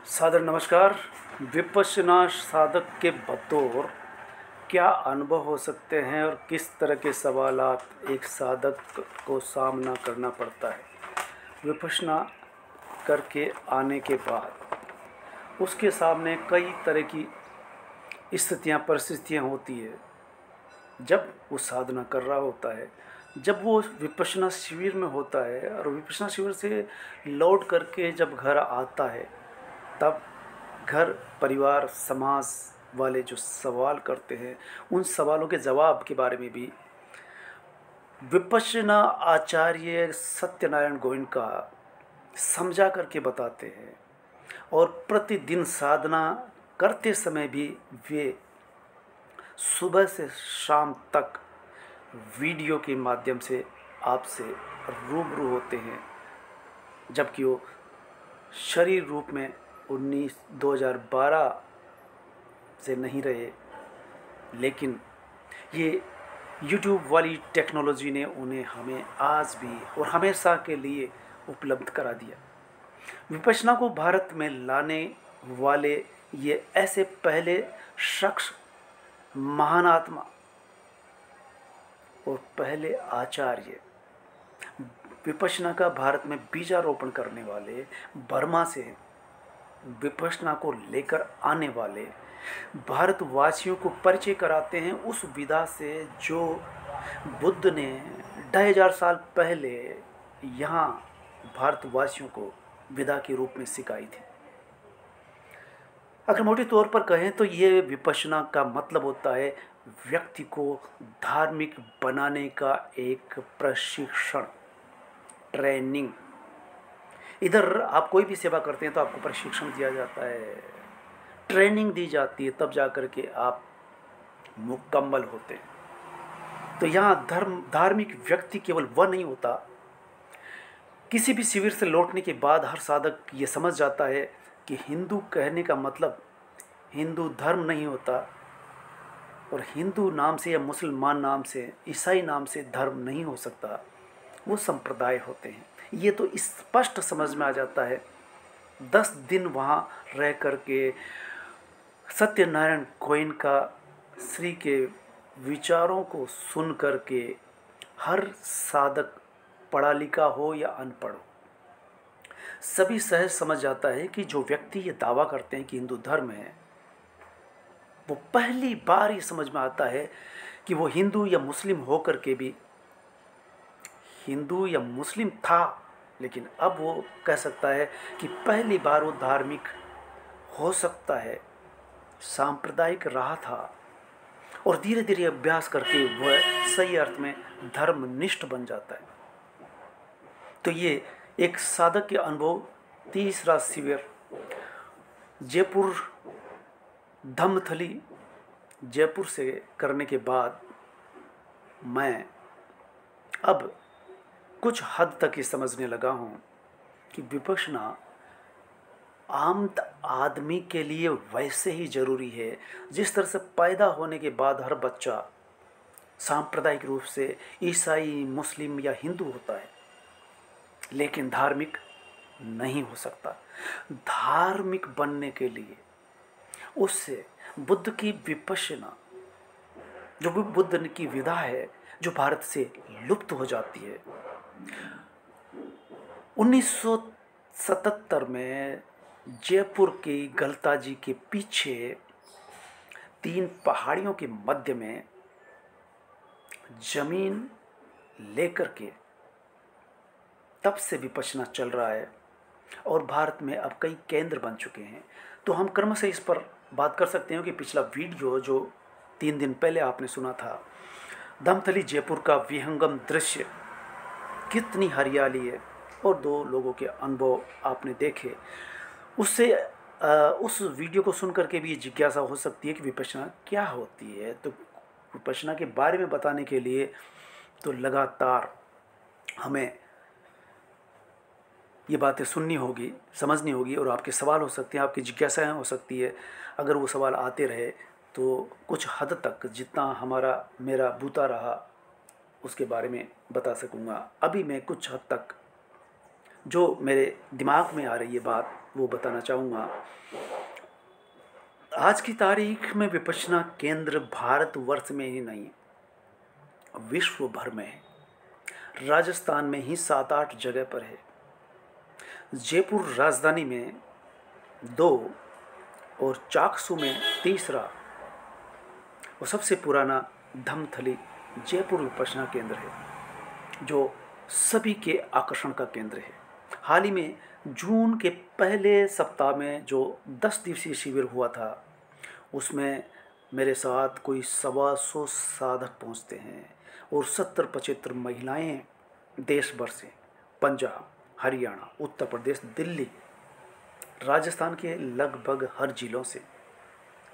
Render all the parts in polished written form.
सादर नमस्कार। विपश्यना साधक के बतौर क्या अनुभव हो सकते हैं और किस तरह के सवालात एक साधक को सामना करना पड़ता है? विपश्यना करके आने के बाद उसके सामने कई तरह की स्थितियाँ परिस्थितियाँ होती है। जब वो साधना कर रहा होता है, जब वो विपश्यना शिविर में होता है और विपश्यना शिविर से लौट करके जब घर आता है, तब घर परिवार समाज वाले जो सवाल करते हैं, उन सवालों के जवाब के बारे में भी विपश्यना आचार्य सत्यनारायण गोयनका समझा करके बताते हैं। और प्रतिदिन साधना करते समय भी वे सुबह से शाम तक वीडियो के माध्यम से आपसे रूबरू होते हैं, जबकि वो शरीर रूप में 2012 से नहीं रहे। लेकिन ये यूट्यूब वाली टेक्नोलॉजी ने उन्हें हमें आज भी और हमेशा के लिए उपलब्ध करा दिया। विपश्यना को भारत में लाने वाले ये ऐसे पहले शख्स, महान आत्मा और पहले आचार्य, विपश्यना का भारत में बीजारोपण करने वाले, बर्मा से विपश्यना को लेकर आने वाले, भारतवासियों को परिचय कराते हैं उस विधा से जो बुद्ध ने 2000 साल पहले यहाँ भारतवासियों को विधा के रूप में सिखाई थी। अगर मोटे तौर पर कहें तो ये विपश्यना का मतलब होता है व्यक्ति को धार्मिक बनाने का एक प्रशिक्षण, ट्रेनिंग। इधर आप कोई भी सेवा करते हैं तो आपको प्रशिक्षण दिया जाता है, ट्रेनिंग दी जाती है, तब जा कर के आप मुकम्मल होते हैं। तो यहाँ धार्मिक व्यक्ति केवल वह नहीं होता। किसी भी शिविर से लौटने के बाद हर साधक ये समझ जाता है कि हिंदू कहने का मतलब हिंदू धर्म नहीं होता, और हिंदू नाम से या मुसलमान नाम से, ईसाई नाम से धर्म नहीं हो सकता, वो संप्रदाय होते हैं। ये तो स्पष्ट समझ में आ जाता है। 10 दिन वहाँ रह कर के सत्यनारायण गोयनका श्री के विचारों को सुन कर के हर साधक, पढ़ा लिखा हो या अनपढ़ हो, सभी सहज समझ जाता है कि जो व्यक्ति ये दावा करते हैं कि हिंदू धर्म है, वो पहली बार ये समझ में आता है कि वो हिंदू या मुस्लिम होकर के भी, हिंदू या मुस्लिम था लेकिन अब वो कह सकता है कि पहली बार वो धार्मिक हो सकता है, सांप्रदायिक रहा था, और धीरे धीरे अभ्यास करके वह सही अर्थ में धर्मनिष्ठ बन जाता है। तो ये एक साधक के अनुभव। तीसरा शिविर जयपुर धम्मथली जयपुर से करने के बाद मैं अब कुछ हद तक ये समझने लगा हूँ कि विपश्यना आम आदमी के लिए वैसे ही ज़रूरी है जिस तरह से पैदा होने के बाद हर बच्चा सांप्रदायिक रूप से ईसाई, मुस्लिम या हिंदू होता है, लेकिन धार्मिक नहीं हो सकता। धार्मिक बनने के लिए उससे बुद्ध की विपश्यना, जो बुद्ध की विधा है, जो भारत से लुप्त हो जाती है। 1977 में जयपुर की गलता जी के पीछे 3 पहाड़ियों के मध्य में जमीन लेकर के तब से विपश्यना चल रहा है, और भारत में अब कई केंद्र बन चुके हैं। तो हम क्रम से इस पर बात कर सकते हैं कि पिछला वीडियो जो 3 दिन पहले आपने सुना था, धम्मथली जयपुर का विहंगम दृश्य, कितनी हरियाली है, और 2 लोगों के अनुभव आपने देखे। उससे उस वीडियो को सुन करके भी ये जिज्ञासा हो सकती है कि विपश्यना क्या होती है। तो विपश्यना के बारे में बताने के लिए तो लगातार हमें ये बातें सुननी होगी, समझनी होगी, और आपके सवाल हो सकते हैं, आपकी जिज्ञासाएं हो सकती है। अगर वो सवाल आते रहे तो कुछ हद तक जितना मेरा बूता रहा उसके बारे में बता सकूँगा। अभी मैं कुछ हद तक जो मेरे दिमाग में आ रही है बात वो बताना चाहूँगा। आज की तारीख में विपश्यना केंद्र भारतवर्ष में ही नहीं, विश्व भर में है। राजस्थान में ही 7-8 जगह पर है। जयपुर राजधानी में 2 और चाकसू में तीसरा और सबसे पुराना धमथली जयपुर विपश्यना केंद्र है, जो सभी के आकर्षण का केंद्र है। हाल ही में जून के पहले सप्ताह में जो 10 दिवसीय शिविर हुआ था, उसमें मेरे साथ कोई 125 साधक पहुंचते हैं और 70-75 महिलाएं देश भर से, पंजाब, हरियाणा, उत्तर प्रदेश, दिल्ली, राजस्थान के लगभग हर जिलों से,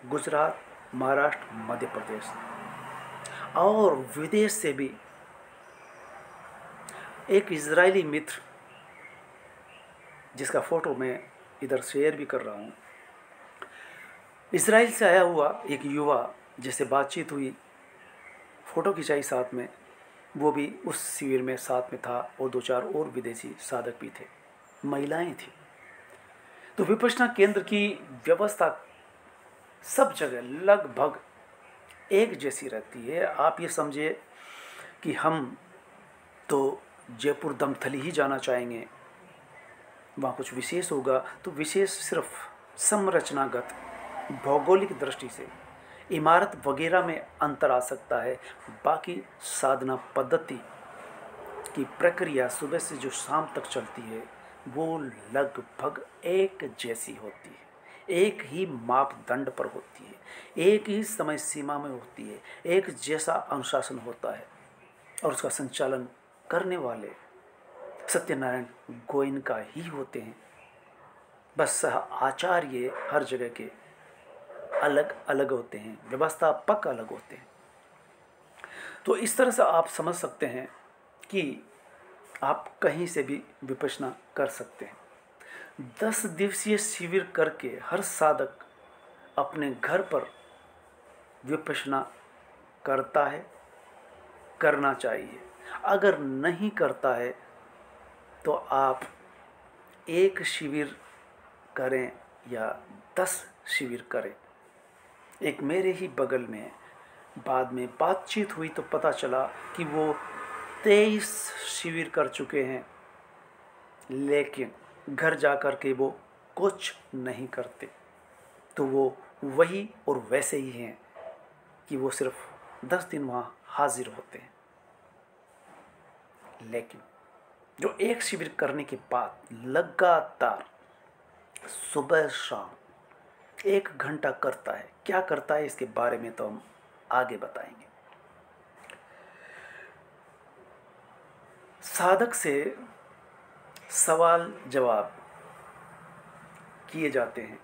गुजरात, महाराष्ट्र, मध्य प्रदेश और विदेश से भी। एक इजरायली मित्र जिसका फ़ोटो मैं इधर शेयर भी कर रहा हूँ, इजराइल से आया हुआ एक युवा जिससे बातचीत हुई, फ़ोटो खिंचाई साथ में, वो भी उस शिविर में साथ में था और 2-4 और विदेशी साधक भी थे, महिलाएं थी। तो विपश्यना केंद्र की व्यवस्था सब जगह लगभग एक जैसी रहती है। आप ये समझिए कि हम तो जयपुर दमथली ही जाना चाहेंगे, वहाँ कुछ विशेष होगा तो विशेष सिर्फ संरचनागत भौगोलिक दृष्टि से इमारत वगैरह में अंतर आ सकता है। बाकी साधना पद्धति की प्रक्रिया सुबह से जो शाम तक चलती है वो लगभग एक जैसी होती है, एक ही मापदंड पर होती है, एक ही समय सीमा में होती है, एक जैसा अनुशासन होता है और उसका संचालन करने वाले सत्यनारायण गोयनका ही होते हैं। बस आचार्य हर जगह के अलग अलग होते हैं, व्यवस्थापक अलग होते हैं। तो इस तरह से आप समझ सकते हैं कि आप कहीं से भी विपश्यना कर सकते हैं। 10 दिवसीय शिविर करके हर साधक अपने घर पर विपश्यना करता है, करना चाहिए। अगर नहीं करता है तो आप 1 शिविर करें या 10 शिविर करें। एक मेरे ही बगल में बाद में बातचीत हुई तो पता चला कि वो 23 शिविर कर चुके हैं, लेकिन घर जा कर के वो कुछ नहीं करते। तो वो वही और वैसे ही हैं कि वो सिर्फ 10 दिन वहाँ हाजिर होते हैं। लेकिन जो 1 शिविर करने के बाद लगातार सुबह शाम 1 घंटा करता है, क्या करता है इसके बारे में तो हम आगे बताएंगे। साधक से सवाल जवाब किए जाते हैं।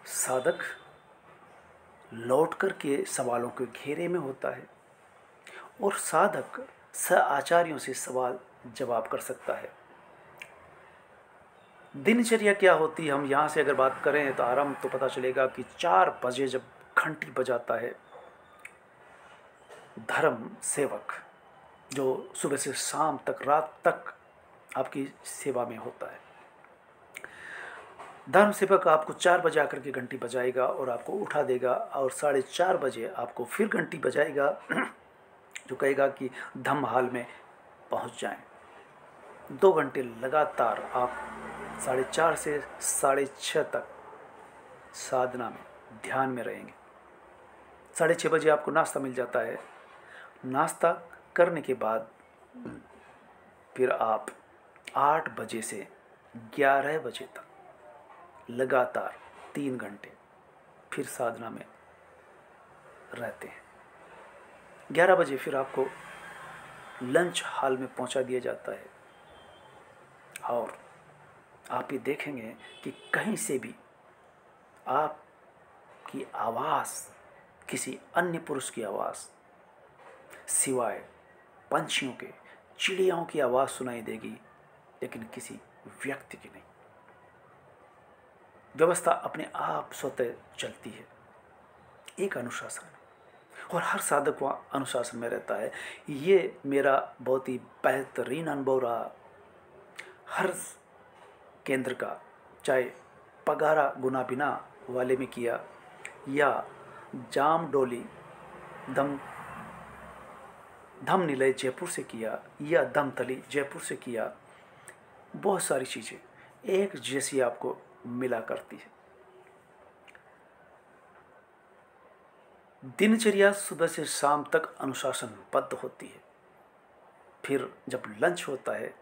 साधक लौट कर के सवालों के घेरे में होता है और साधक आचार्यों से सवाल जवाब कर सकता है। दिनचर्या क्या होती है, हम यहाँ से अगर बात करें तो आरंभ तो पता चलेगा कि 4 बजे जब घंटी बजाता है, धर्म सेवक जो सुबह से शाम तक, रात तक आपकी सेवा में होता है, धर्म सेवक आपको 4 बजे आकर के घंटी बजाएगा और आपको उठा देगा और 4:30 बजे आपको फिर घंटी बजाएगा जो कहेगा कि धम्म हाल में पहुंच जाएं। 2 घंटे लगातार आप 4:30 से 6:30 तक साधना में, ध्यान में रहेंगे। 6:30 बजे आपको नाश्ता मिल जाता है। नाश्ता करने के बाद फिर आप 8 बजे से 11 बजे तक लगातार 3 घंटे फिर साधना में रहते हैं। 11 बजे फिर आपको लंच हॉल में पहुंचा दिया जाता है और आप ये देखेंगे कि कहीं से भी आपकी आवाज़ किसी अन्य पुरुष की आवाज़ सिवाय पंछियों के, चिड़ियाओं की आवाज़ सुनाई देगी, लेकिन किसी व्यक्ति की नहीं। व्यवस्था अपने आप स्वतः चलती है, एक अनुशासन, और हर साधक वहाँ अनुशासन में रहता है। ये मेरा बहुत ही बेहतरीन अनुभव रहा हर केंद्र का, चाहे पगारा गुना बिना वाले में किया या जाम डोली दम धम निलय जयपुर से किया या दमतली जयपुर से किया, बहुत सारी चीज़ें एक जैसी आपको मिला करती है। दिनचर्या सुबह से शाम तक अनुशासनबद्ध होती है। फिर जब लंच होता है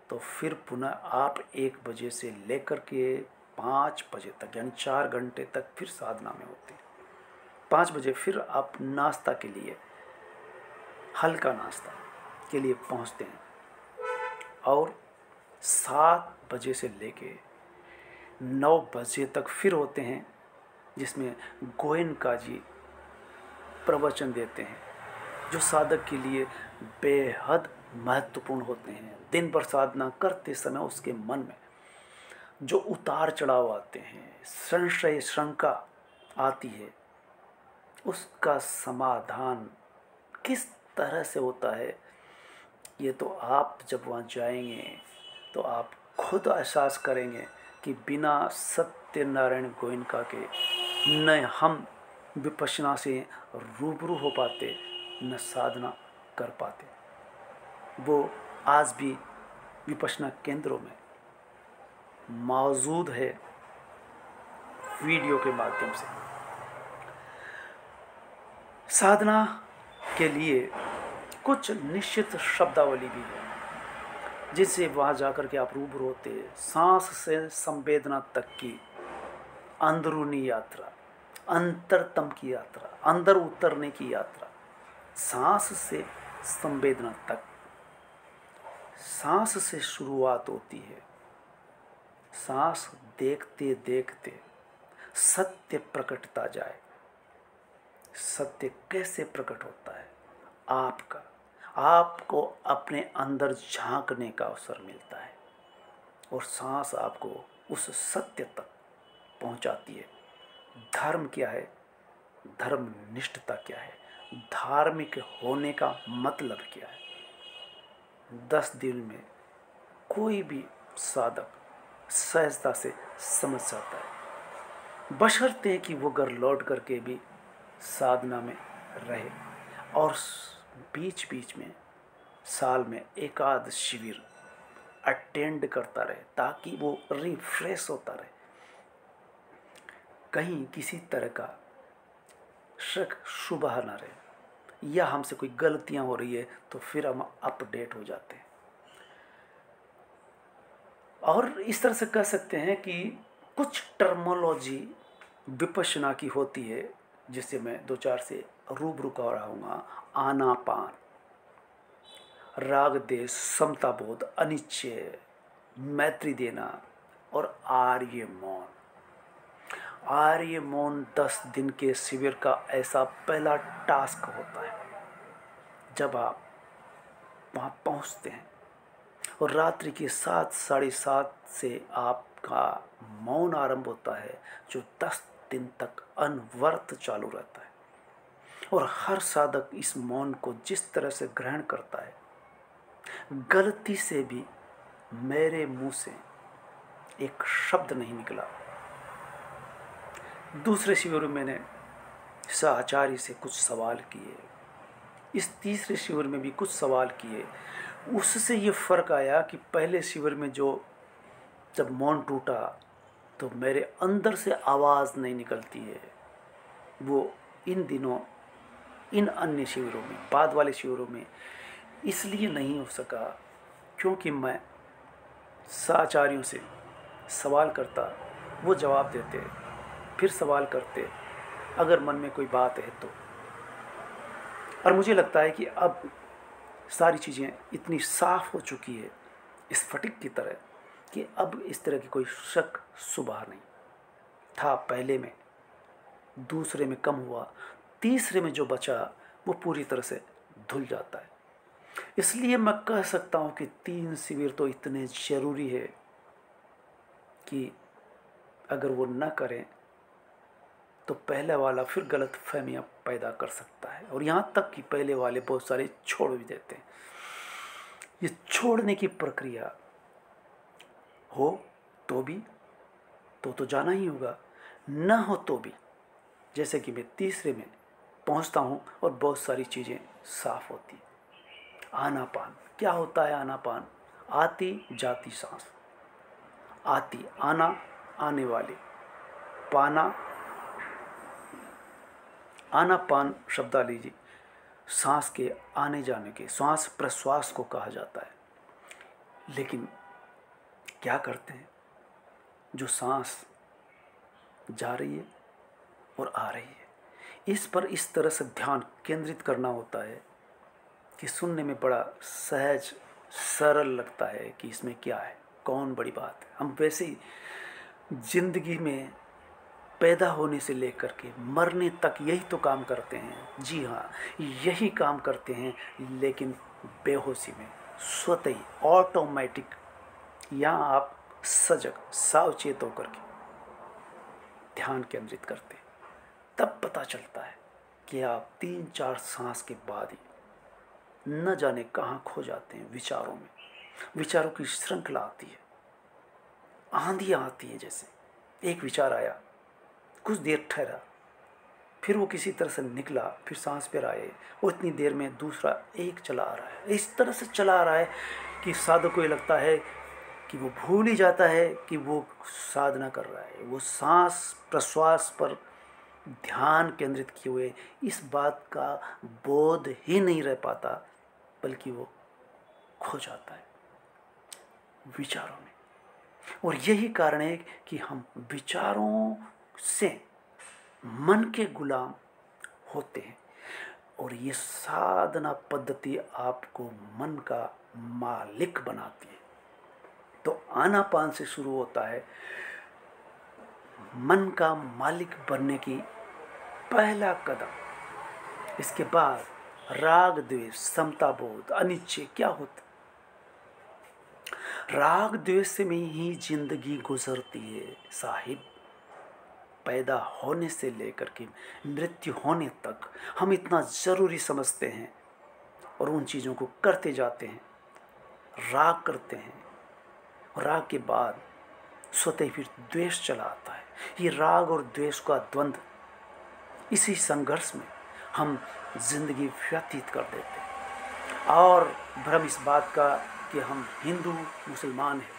तो फिर पुनः आप 1 बजे से लेकर के 5 बजे तक यानी 4 घंटे तक फिर साधना में होती है। 5 बजे फिर आप नाश्ता के लिए, हल्का नाश्ता के लिए पहुंचते हैं और 7 बजे से लेके 9 बजे तक फिर होते हैं, जिसमें गोयनका जी प्रवचन देते हैं जो साधक के लिए बेहद महत्वपूर्ण होते हैं। दिन भर साधना करते समय उसके मन में जो उतार चढ़ाव आते हैं, संशय शंका आती है, उसका समाधान किस तरह से होता है, ये तो आप जब वहाँ जाएंगे तो आप खुद एहसास करेंगे कि बिना सत्यनारायण गोयनका के न हम विपश्यना से रूबरू हो पाते, न साधना कर पाते। वो आज भी विपश्यना केंद्रों में मौजूद है वीडियो के माध्यम से। साधना के लिए कुछ निश्चित शब्दावली भी है जिससे वहाँ जाकर के आप रूबरू होते। सांस से संवेदना तक की अंदरूनी यात्रा, अंतरतम की यात्रा, अंदर उतरने की यात्रा। सांस से संवेदना तक, सांस से शुरुआत होती है। सांस देखते देखते सत्य प्रकटता जाए। सत्य कैसे प्रकट होता है? आपको अपने अंदर झांकने का अवसर मिलता है और सांस आपको उस सत्य तक पहुंचाती है। धर्म क्या है? धर्म निष्ठता क्या है? धार्मिक होने का मतलब क्या है? 10 दिन में कोई भी साधक सहजता से समझ जाता है, बशर्ते कि वो घर लौट करके भी साधना में रहे और बीच बीच में साल में एकाध शिविर अटेंड करता रहे ताकि वो रिफ्रेश होता रहे। कहीं किसी तरह का शक शुबह ना रहे या हमसे कोई गलतियां हो रही है तो फिर हम अपडेट हो जाते हैं। और इस तरह से कह सकते हैं कि कुछ टर्मोलॉजी विपश्यना की होती है जिससे मैं 2-4 से रूबरू कर रहा हूँ। आनापान, राग देश, समता बोध, अनिश्चय, मैत्री देना और आर्य मौन। आर्य मौन 10 दिन के शिविर का ऐसा पहला टास्क होता है जब आप वहाँ पहुँचते हैं और रात्रि के 7, साढ़े 7 से आपका मौन आरंभ होता है जो 10 दिन तक अनवरत चालू रहता है। और हर साधक इस मौन को जिस तरह से ग्रहण करता है, गलती से भी मेरे मुंह से एक शब्द नहीं निकला। दूसरे शिविर में मैंने साचार्य से कुछ सवाल किए, इस तीसरे शिविर में भी कुछ सवाल किए। उससे ये फ़र्क आया कि पहले शिविर में जब मौन टूटा तो मेरे अंदर से आवाज़ नहीं निकलती है। वो इन दिनों इन अन्य शिविरों में, बाद वाले शिविरों में इसलिए नहीं हो सका क्योंकि मैं साचार्यों से सवाल करता, वो जवाब देते, फिर सवाल करते अगर मन में कोई बात है तो। और मुझे लगता है कि अब सारी चीज़ें इतनी साफ हो चुकी है स्फटिक की तरह कि अब इस तरह की कोई शक शुबह नहीं था। पहले में, दूसरे में कम हुआ, तीसरे में जो बचा वो पूरी तरह से धुल जाता है। इसलिए मैं कह सकता हूँ कि 3 शिविर तो इतने ज़रूरी है कि अगर वो न करें तो पहले वाला फिर गलत फहमियाँ पैदा कर सकता है। और यहाँ तक कि पहले वाले बहुत सारे छोड़ भी देते हैं। ये छोड़ने की प्रक्रिया हो तो भी तो जाना ही होगा, न हो तो भी। जैसे कि मैं तीसरे में पहुंचता हूं और बहुत सारी चीज़ें साफ होती हैं। आनापान क्या होता है? आनापान आती जाती सांस। आती आना, आने वाली, पाना, आनापान शब्द लीजिए, सांस के आने जाने के, श्वास प्रश्वास को कहा जाता है। लेकिन क्या करते हैं? जो सांस जा रही है और आ रही है, इस पर इस तरह से ध्यान केंद्रित करना होता है कि सुनने में बड़ा सहज सरल लगता है कि इसमें क्या है, कौन बड़ी बात है। हम वैसे ही जिंदगी में पैदा होने से लेकर के मरने तक यही तो काम करते हैं। जी हाँ, यही काम करते हैं, लेकिन बेहोशी में, स्वतः ही, ऑटोमेटिक। यहाँ आप सजग सावचेत होकर के ध्यान केंद्रित करते हैं, तब पता चलता है कि आप 3-4 सांस के बाद ही न जाने कहाँ खो जाते हैं विचारों में। विचारों की श्रृंखला आती है, आंधियाँ आती है। जैसे एक विचार आया, कुछ देर ठहरा, फिर वो किसी तरह से निकला, फिर सांस पर आए, और इतनी देर में दूसरा एक चला आ रहा है। इस तरह से चला आ रहा है कि साधक को ये लगता है कि वो भूल ही जाता है कि वो साधना कर रहा है। वो सांस प्रश्वास पर ध्यान केंद्रित किए हुए इस बात का बोध ही नहीं रह पाता, बल्कि वो खो जाता है विचारों में। और यही कारण है कि हम विचारों से मन के गुलाम होते हैं। और ये साधना पद्धति आपको मन का मालिक बनाती है। तो आनापान से शुरू होता है मन का मालिक बनने की पहला कदम। इसके बाद राग द्वेष समता बोध अनिश्चय क्या होता? राग द्वेष में ही जिंदगी गुजरती है साहिब। पैदा होने से लेकर के मृत्यु होने तक हम इतना ज़रूरी समझते हैं और उन चीज़ों को करते जाते हैं, राग करते हैं। राग के बाद स्वतः फिर द्वेष चला आता है। ये राग और द्वेष का द्वंद्व, इसी संघर्ष में हम जिंदगी व्यतीत कर देते हैं। और भ्रम इस बात का कि हम हिंदू मुसलमान हैं,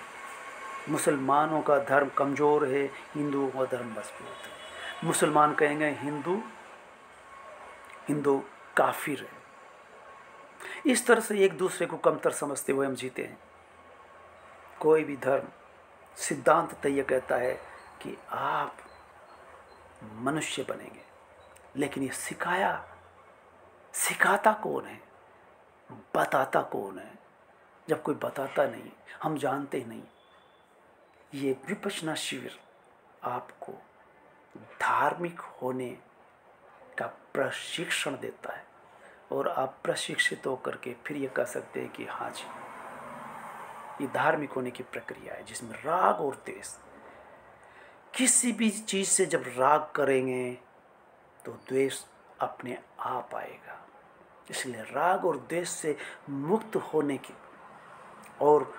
मुसलमानों का धर्म कमज़ोर है, हिंदुओं का धर्म मजबूत है। मुसलमान कहेंगे हिंदू काफिर है। इस तरह से एक दूसरे को कमतर समझते हुए हम जीते हैं। कोई भी धर्म सिद्धांत तो यह कहता है कि आप मनुष्य बनेंगे, लेकिन ये सिखाता कौन है, बताता कौन है? जब कोई बताता नहीं, हम जानते ही नहीं। ये विपश्यना शिविर आपको धार्मिक होने का प्रशिक्षण देता है, और आप प्रशिक्षित होकर के फिर ये कह सकते हैं कि हाँ जी, ये धार्मिक होने की प्रक्रिया है जिसमें राग और द्वेष। किसी भी चीज़ से जब राग करेंगे तो द्वेष अपने आप आएगा। इसलिए राग और द्वेष से मुक्त होने की और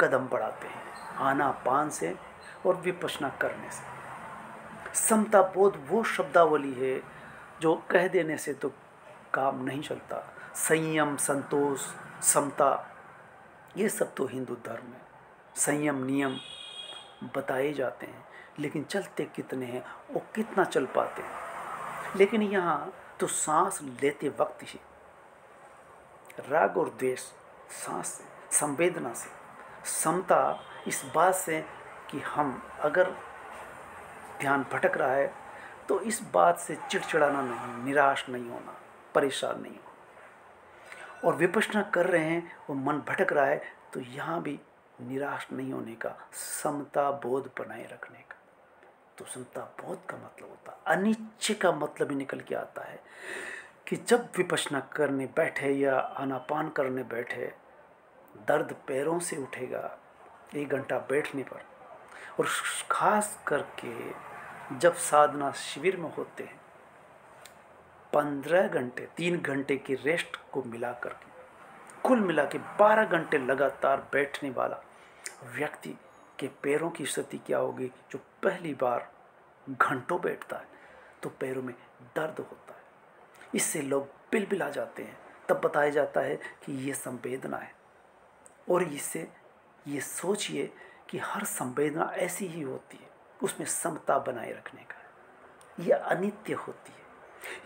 कदम बढ़ाते हैं आनापान से और विपश्यना करने से। समता बोध वो शब्दावली है जो कह देने से तो काम नहीं चलता। संयम, संतोष, समता, ये सब तो हिंदू धर्म है। संयम नियम बताए जाते हैं, लेकिन चलते कितने हैं, वो कितना चल पाते हैं। लेकिन यहाँ तो सांस लेते वक्त ही राग और द्वेष सांस से, संवेदना से, समता इस बात से कि हम अगर ध्यान भटक रहा है तो इस बात से चिड़चिड़ाना नहीं, निराश नहीं होना, परेशान नहीं होना। और विपश्यना कर रहे हैं और मन भटक रहा है तो यहाँ भी निराश नहीं होने का, समता बोध बनाए रखने का। तो समता बोध का मतलब होता है, अनिश्चय का मतलब ही निकल के आता है कि जब विपश्यना करने बैठे या आनापान करने बैठे, दर्द पैरों से उठेगा 1 घंटा बैठने पर। और खास करके जब साधना शिविर में होते हैं 15 घंटे 3 घंटे की रेस्ट को मिला करके कुल मिला के 12 घंटे लगातार बैठने वाला व्यक्ति कि पैरों की स्थिति क्या होगी। जो पहली बार घंटों बैठता है तो पैरों में दर्द होता है, इससे लोग बिलबिला जाते हैं। तब बताया जाता है कि ये संवेदना है। और इससे ये सोचिए कि हर संवेदना ऐसी ही होती है, उसमें समता बनाए रखने का है। ये अनित्य होती है।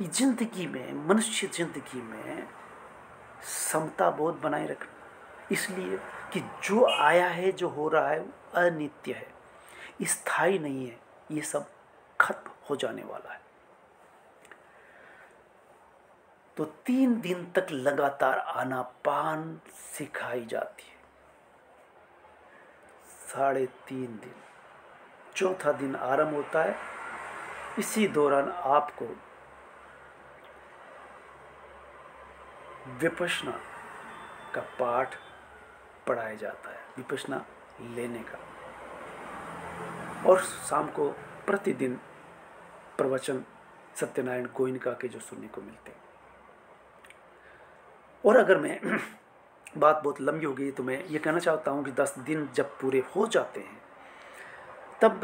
ये जिंदगी में, मनुष्य जिंदगी में समता बोध बनाए रखना, इसलिए कि जो आया है, जो हो रहा है, वो अनित्य है, स्थायी नहीं है। ये सब खत्म हो जाने वाला है। तो 3 दिन तक लगातार आनापान सिखाई जाती है, 3.5 दिन। चौथा दिन आरंभ होता है। इसी दौरान आपको विपश्यना का पाठ पढ़ाया जाता है, विपश्यना लेने का। और शाम को प्रतिदिन प्रवचन सत्यनारायण गोयनका के जो सुनने को मिलते हैं। और अगर मैं बात बहुत लंबी हो गई तो मैं ये कहना चाहता हूँ कि 10 दिन जब पूरे हो जाते हैं तब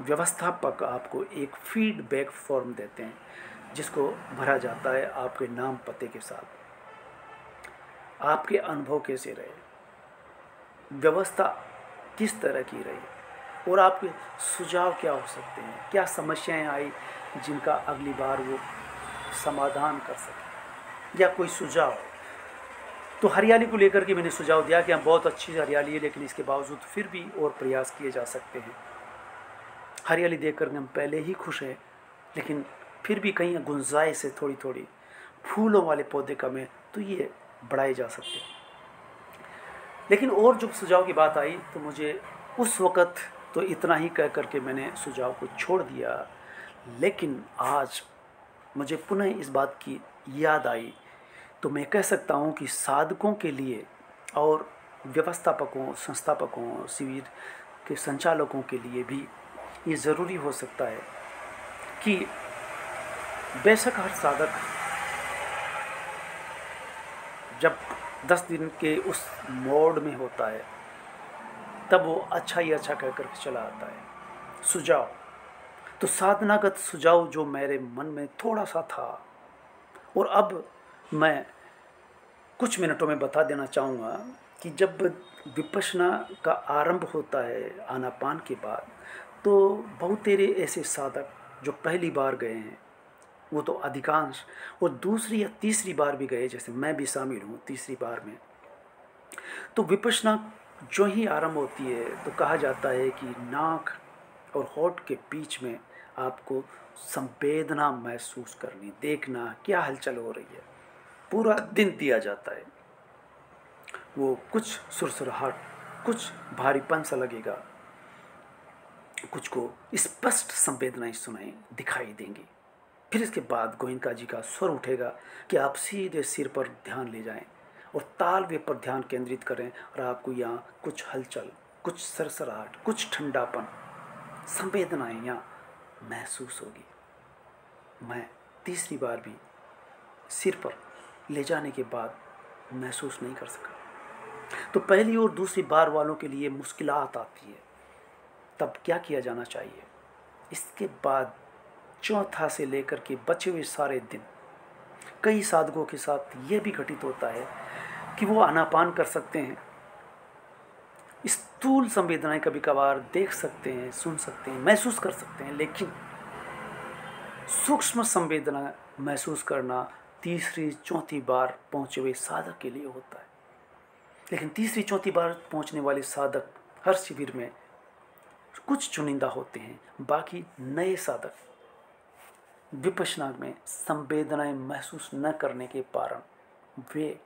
व्यवस्थापक आपको एक फीडबैक फॉर्म देते हैं, जिसको भरा जाता है आपके नाम पते के साथ। आपके अनुभव कैसे रहे, व्यवस्था किस तरह की रही, और आपके सुझाव क्या हो सकते हैं, क्या समस्याएं आई जिनका अगली बार वो समाधान कर सके, या कोई सुझाव। तो हरियाली को लेकर के मैंने सुझाव दिया कि हम बहुत अच्छी हरियाली है, लेकिन इसके बावजूद फिर भी और प्रयास किए जा सकते हैं। हरियाली देख कर हम पहले ही खुश हैं, लेकिन फिर भी कहीं गुंजाइश है थोड़ी थोड़ी फूलों वाले पौधे कम है, तो ये बढ़ाए जा सकते हैं। लेकिन और जो सुझाव की बात आई तो मुझे उस वक़्त तो इतना ही कह करके मैंने सुझाव को छोड़ दिया। लेकिन आज मुझे पुनः इस बात की याद आई, तो मैं कह सकता हूँ कि साधकों के लिए और व्यवस्थापकों, संस्थापकों, शिविर के संचालकों के लिए भी ये ज़रूरी हो सकता है कि बेशक हर साधक जब 10 दिन के उस मोड में होता है तब वो अच्छा ही अच्छा कह करके चला आता है। सुझाव तो साधनागत सुझाव जो मेरे मन में थोड़ा सा था, और अब मैं कुछ मिनटों में बता देना चाहूँगा कि जब विपश्यना का आरंभ होता है आनापान के बाद, तो बहुत तेरे ऐसे साधक जो पहली बार गए हैं, वो तो अधिकांश, और दूसरी या तीसरी बार भी गए, जैसे मैं भी शामिल हूँ तीसरी बार में। तो विपश्यना जो ही आरंभ होती है तो कहा जाता है कि नाक और होठ के बीच में आपको संवेदना महसूस करनी, देखना क्या हलचल हो रही है। पूरा दिन दिया जाता है। वो कुछ सुरसुराहट, कुछ भारीपन सा लगेगा, कुछ को स्पष्ट संवेदनाएं सुनाई दिखाई देंगी। फिर इसके बाद गोयनका जी का स्वर उठेगा कि आप सीधे सिर पर ध्यान ले जाएं और तालवे पर ध्यान केंद्रित करें, और आपको यहाँ कुछ हलचल, कुछ सरसराहट, कुछ ठंडापन, संवेदनाएं यहाँ महसूस होगी। मैं तीसरी बार भी सिर पर ले जाने के बाद महसूस नहीं कर सका। तो पहली और दूसरी बार वालों के लिए मुश्किलात आती है। तब क्या किया जाना चाहिए? इसके बाद चौथा से लेकर के बचे हुए सारे दिन कई साधकों के साथ ये भी घटित होता है कि वो आनापान कर सकते हैं, स्थूल संवेदनाएं कभी कभार देख सकते हैं, सुन सकते हैं, महसूस कर सकते हैं, लेकिन सूक्ष्म संवेदना महसूस करना तीसरी चौथी बार पहुंचे हुए साधक के लिए होता है। लेकिन तीसरी चौथी बार पहुंचने वाले साधक हर शिविर में कुछ चुनिंदा होते हैं, बाकी नए साधक विपश्यना में संवेदनाएं महसूस न करने के कारण वे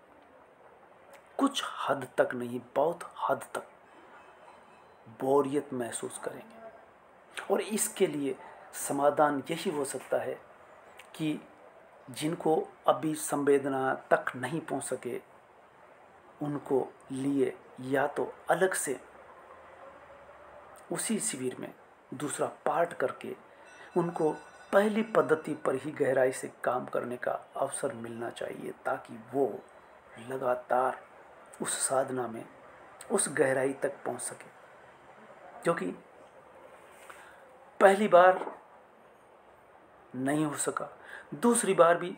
कुछ हद तक नहीं, बहुत हद तक बोरियत महसूस करेंगे। और इसके लिए समाधान यही हो सकता है कि जिनको अभी संवेदना तक नहीं पहुंच सके, उनको लिए या तो अलग से उसी शिविर में दूसरा पाठ करके उनको पहली पद्धति पर ही गहराई से काम करने का अवसर मिलना चाहिए, ताकि वो लगातार उस साधना में उस गहराई तक पहुंच सके। क्योंकि पहली बार नहीं हो सका, दूसरी बार भी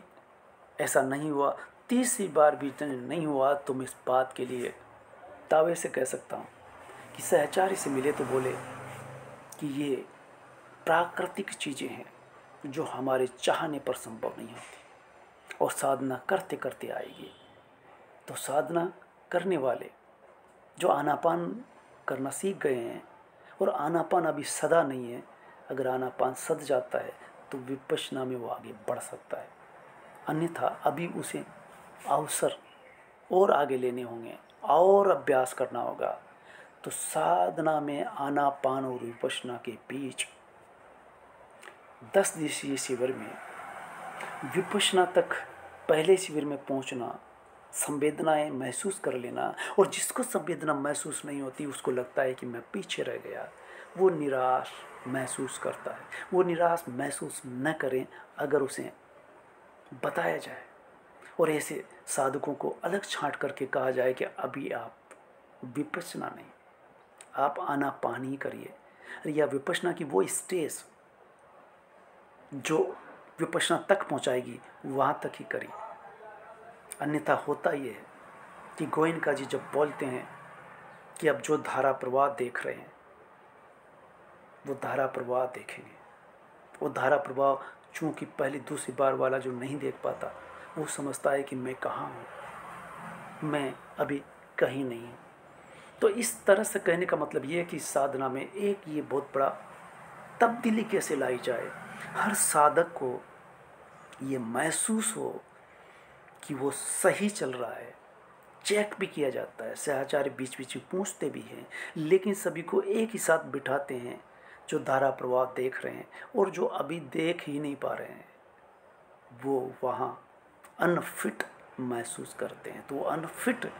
ऐसा नहीं हुआ, तीसरी बार भी नहीं हुआ, तो मैं इस बात के लिए दावे से कह सकता हूँ कि सहचारी से मिले तो बोले कि ये प्राकृतिक चीज़ें हैं जो हमारे चाहने पर संभव नहीं होती और साधना करते करते आएगी। तो साधना करने वाले जो आनापान करना सीख गए हैं, और आनापान अभी सदा नहीं है, अगर आनापान सद जाता है तो विपश्यना में वो आगे बढ़ सकता है, अन्यथा अभी उसे अवसर और आगे लेने होंगे और अभ्यास करना होगा। तो साधना में आनापान और विपश्यना के बीच 10 दिवसीय शिविर में विपश्यना तक पहले शिविर में पहुंचना, संवेदनाएं महसूस कर लेना, और जिसको संवेदना महसूस नहीं होती उसको लगता है कि मैं पीछे रह गया, वो निराश महसूस करता है। वो निराश महसूस न करें अगर उसे बताया जाए और ऐसे साधकों को अलग छांट करके कहा जाए कि अभी आप विपश्यना नहीं, आप आनापान ही करिए, या विपश्यना की वो स्टेज जो विपश्यना तक पहुंचाएगी वहाँ तक ही करिए। अन्यथा होता ये है कि गोयनका जी जब बोलते हैं कि अब जो धारा प्रवाह देख रहे हैं वो धारा प्रवाह देखेंगे, वो धारा प्रवाह चूँकि पहली दूसरी बार वाला जो नहीं देख पाता वो समझता है कि मैं कहाँ हूँ, मैं अभी कहीं नहीं हूँ। तो इस तरह से कहने का मतलब ये है कि साधना में एक ये बहुत बड़ा तब्दीली कैसे लाई जाए, हर साधक को ये महसूस हो कि वो सही चल रहा है। चेक भी किया जाता है, सहचार्य बीच बीच में पूछते भी हैं, लेकिन सभी को एक ही साथ बिठाते हैं जो धारा प्रवाह देख रहे हैं, और जो अभी देख ही नहीं पा रहे हैं वो वहाँ अनफिट महसूस करते हैं। तो वो अनफिट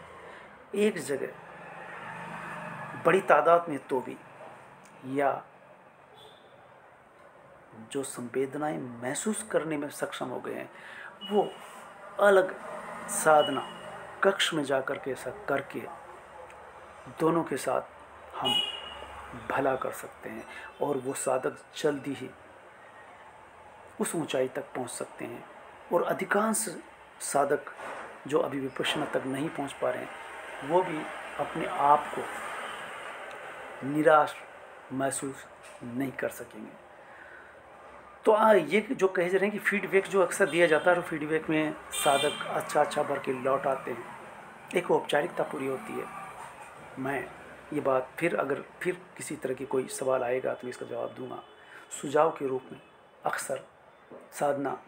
एक जगह बड़ी तादाद में तो भी, या जो संवेदनाएं महसूस करने में सक्षम हो गए हैं वो अलग साधना कक्ष में जाकर के ऐसा करके दोनों के साथ हम भला कर सकते हैं, और वो साधक जल्दी ही उस ऊंचाई तक पहुंच सकते हैं। और अधिकांश साधक जो अभी विपश्यना तक नहीं पहुंच पा रहे हैं वो भी अपने आप को निराश महसूस नहीं कर सकेंगे। तो ये जो कहे जा रहे हैं कि फीडबैक जो अक्सर दिया जाता है, तो फीडबैक में साधक अच्छा भर के लौट आते हैं, एक औपचारिकता पूरी होती है। मैं ये बात फिर किसी तरह की कोई सवाल आएगा तो मैं इसका जवाब दूंगा। सुझाव के रूप में अक्सर साधना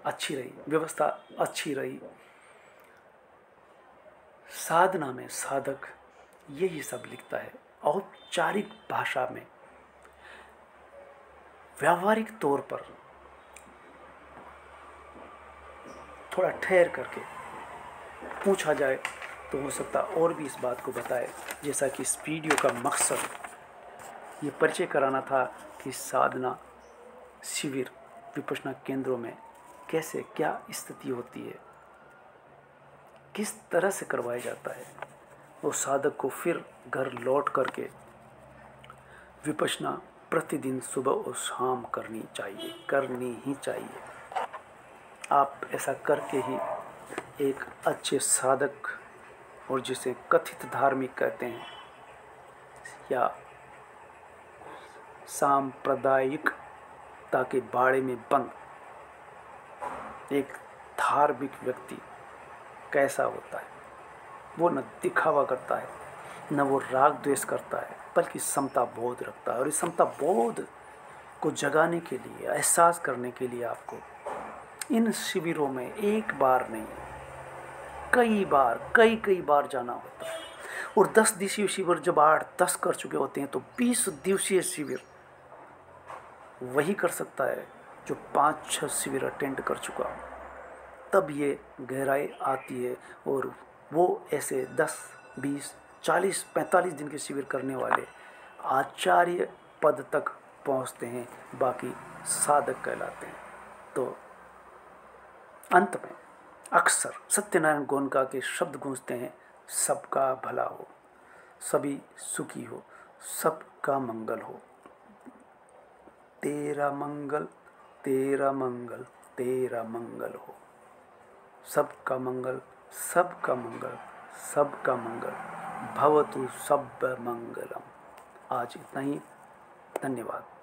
अच्छी रही, व्यवस्था अच्छी रही, साधना में साधक यही सब लिखता है औपचारिक भाषा में। व्यावहारिक तौर पर थोड़ा ठहर करके पूछा जाए तो हो सकता और भी इस बात को बताए, जैसा कि इस वीडियो का मकसद ये परिचय कराना था कि साधना शिविर विपश्यना केंद्रों में कैसे क्या स्थिति होती है, किस तरह से करवाया जाता है। वो साधक को फिर घर लौट करके विपश्यना प्रतिदिन सुबह और शाम करनी ही चाहिए। आप ऐसा करके ही एक अच्छे साधक, और जिसे कथित धार्मिक कहते हैं या सांप्रदायिकता के बाड़े में बंद एक धार्मिक व्यक्ति कैसा होता है, वो न दिखावा करता है, न वो राग द्वेष करता है, बल्कि समता बोध रखता है। और इस समता बोध को जगाने के लिए, एहसास करने के लिए आपको इन शिविरों में एक बार नहीं कई बार जाना होता है। और 10 दिवसीय शिविर जब 8-10 कर चुके होते हैं तो 20 दिवसीय शिविर वही कर सकता है जो 5-6 शिविर अटेंड कर चुका हो। तब ये गहराई आती है, और वो ऐसे 10, 20, 40, 45 दिन के शिविर करने वाले आचार्य पद तक पहुंचते हैं, बाकी साधक कहलाते हैं। तो अंत में अक्सर सत्यनारायण गोयनका के शब्द गूंजते हैं, सबका भला हो, सभी सुखी हो, सबका मंगल हो। तेरा मंगल, तेरा मंगल, तेरा मंगल हो। सबका मंगल, सबका मंगल, सबका मंगल। भवतु सब मंगलम। आज इतना ही। धन्यवाद।